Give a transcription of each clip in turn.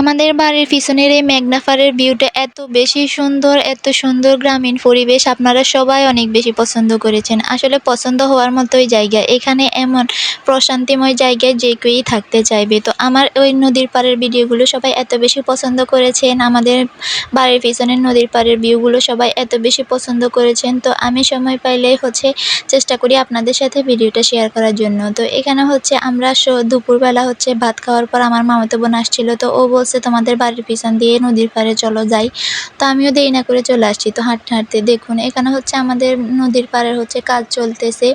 আমাদের বাড়ির পিছনের এই মেঘনা পাড়ের ভিউটা এত বেশি সুন্দর, এত সুন্দর গ্রামীণ পরিবেশ আপনারা সবাই অনেক বেশি পছন্দ করেছেন। আসলে পছন্দ হওয়ার মতোই জায়গা। এখানে এমন প্রশান্তিময় জায়গায় যে কেউই থাকতে চাইবে। তো আমার ওই নদীর পাড়ের ভিডিওগুলো সবাই এত বেশি পছন্দ করেছেন। আমাদের বাড়ির পিছনের নদীর পাড়ের ভিউগুলো সবাই এত বেশি পছন্দ করেছেন। তো আমি সময় পাইলেই চেষ্টা করি আপনাদের সাথে ভিডিওটা শেয়ার করার জন্য। তো এখানে আমরা দুপুরবেলা ভাত খাওয়ার পর আমার মামাতো বোন আসছিল। তো ও বলছে তোমাদের বাড়ির পিছন দিয়ে নদীর পাড়ে চলো যাই। তো আমিও দেরি না করে চলে আসছি। তো হাঁটতে হাঁটতে দেখুন এখানে আমাদের নদীর পাড়ের কাজ চলতেছে।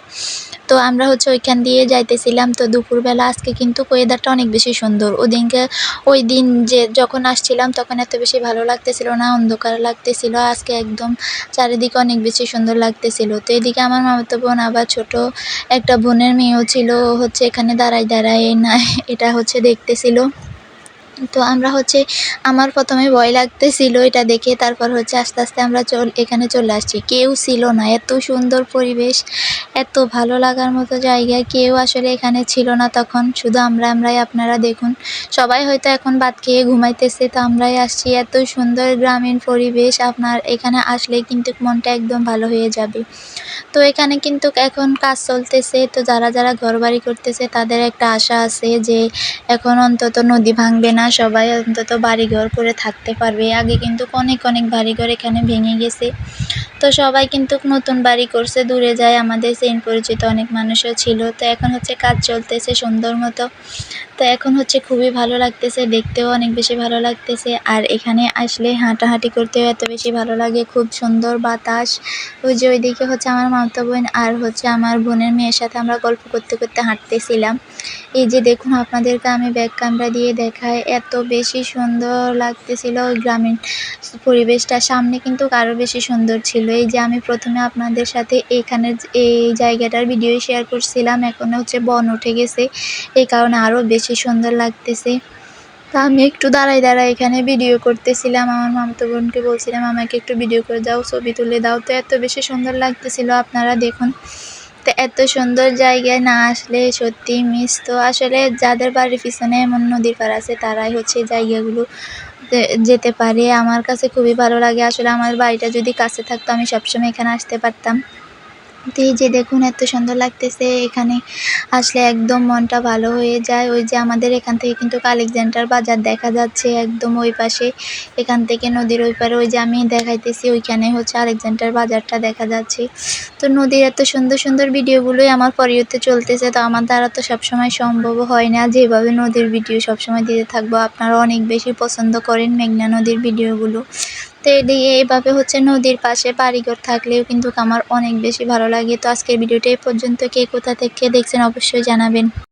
তো আমরা ওইখান দিয়ে যাইতেছিলাম। তো দুপুরবেলা আজকে কিন্তু ওয়েদারটা অনেক বেশি সুন্দর। ওই দিন যখন আসছিলাম তখন এত বেশি ভালো লাগতেছিল না, অন্ধকার লাগতেছিল। আজকে একদম চারিদিকে অনেক বেশি সুন্দর লাগতেছিল। তো এদিকে আমার মামাতো বোন আবার ছোট একটা বোনের মেয়েও ছিল। ও এখানে দাঁড়ায় দাঁড়ায় না এটা দেখতেছিল। তো আমরা আমার প্রথমে ভয় লাগতেছিল এটা দেখে। তারপর আস্তে আস্তে আমরা এখানে চলে আসছি। কেউ ছিল না, এত সুন্দর পরিবেশ, এত ভালো লাগার মতো জায়গা, কেউ আসলে এখানে ছিল না তখন। শুধু আমরাই। আপনারা দেখুন সবাই হয়তো এখন ভাত খেয়ে ঘুমাইতেছে। তো আমরাই আসছি। এত সুন্দর গ্রামীণ পরিবেশ, আপনার এখানে আসলে কিন্তু মনটা একদম ভালো হয়ে যাবে। তো এখানে কিন্তু এখন কাজ চলতেছে। তো যারা ঘরবাড়ি করতেছে তাদের একটা আশা আছে যে এখন অন্তত নদী ভাঙবে না, সবাই অন্তত বাড়িঘর করে থাকতে পারবে। আগে কিন্তু অনেক বাড়িঘর এখানে ভেঙে গেছে। তো সবাই কিন্তু নতুন বাড়ি করছে, দূরে যায়। আমাদের চেন পরিচিত অনেক মানুষও ছিল। তো এখন কাজ চলতেছে সুন্দর মতো। তো এখন খুবই ভালো লাগতেছে, দেখতেও অনেক বেশি ভালো লাগতেছে। আর এখানে আসলে হাঁটাহাঁটি করতেও এত বেশি ভালো লাগে, খুব সুন্দর বাতাস। ওই যে ওইদিকে আমার মামাতো বোন আর আমার বোনের মেয়ের সাথে আমরা গল্প করতে করতে হাঁটতেছিলাম। এই যে দেখুন আপনাদেরকে আমি ব্যাক ক্যামেরা দিয়ে দেখাই, এত বেশি সুন্দর লাগতেছিল ওই গ্রামীণ পরিবেশটা। সামনে কিন্তু আরও বেশি সুন্দর ছিল। এই যে আমি প্রথমে আপনাদের সাথে এখানের এই জায়গাটার ভিডিও শেয়ার করছিলাম, এখন বন উঠে গেছে, এই কারণে আরও বেশি সুন্দর লাগতেছে। তো আমি একটু দাঁড়ায় এখানে ভিডিও করতেছিলাম। আমার মামাতো বোনকে বলছিলাম আমাকে একটু ভিডিও করে দাও, ছবি তুলে দাও। তো এত বেশি সুন্দর লাগতেছিল, আপনারা দেখুন। তো এত সুন্দর জায়গায় না আসলে সত্যি মিস। তো আসলে যাদের বাড়ির পিছনে এমন নদীর পাড় আছে তারাই জায়গাগুলো যেতে পারে। আমার কাছে খুবই ভালো লাগে। আসলে আমার বাড়িটা যদি কাছে থাকতো আমি সবসময় এখানে আসতে পারতাম। তো এই যে দেখুন এত সুন্দর লাগতেছে, এখানে আসলে একদম মনটা ভালো হয়ে যায়। ওই যে আমাদের এখান থেকে কিন্তু আলেকজান্ডার বাজার দেখা যাচ্ছে একদম ওই পাশে। এখান থেকে নদীর ওই পারে ওই যে আমি দেখাইতেছি ওইখানে আলেকজান্ডার বাজারটা দেখা যাচ্ছে। তো নদীর এত সুন্দর সুন্দর ভিডিওগুলোই আমার পরিয়তে চলতেছে। তো আমার দ্বারা তো সবসময় সম্ভব হয় না যেভাবে নদীর ভিডিও সবসময় দিতে থাকবো। আপনারা অনেক বেশি পছন্দ করেন মেঘনা নদীর ভিডিওগুলো। তো এইভাবে নদীর পাশে বাড়িঘর থাকলেও কিন্তু আমার অনেক বেশি ভালো লাগে। তো আজকের ভিডিওটা এই পর্যন্ত। কে কোথা থেকে দেখছেন অবশ্যই জানাবেন।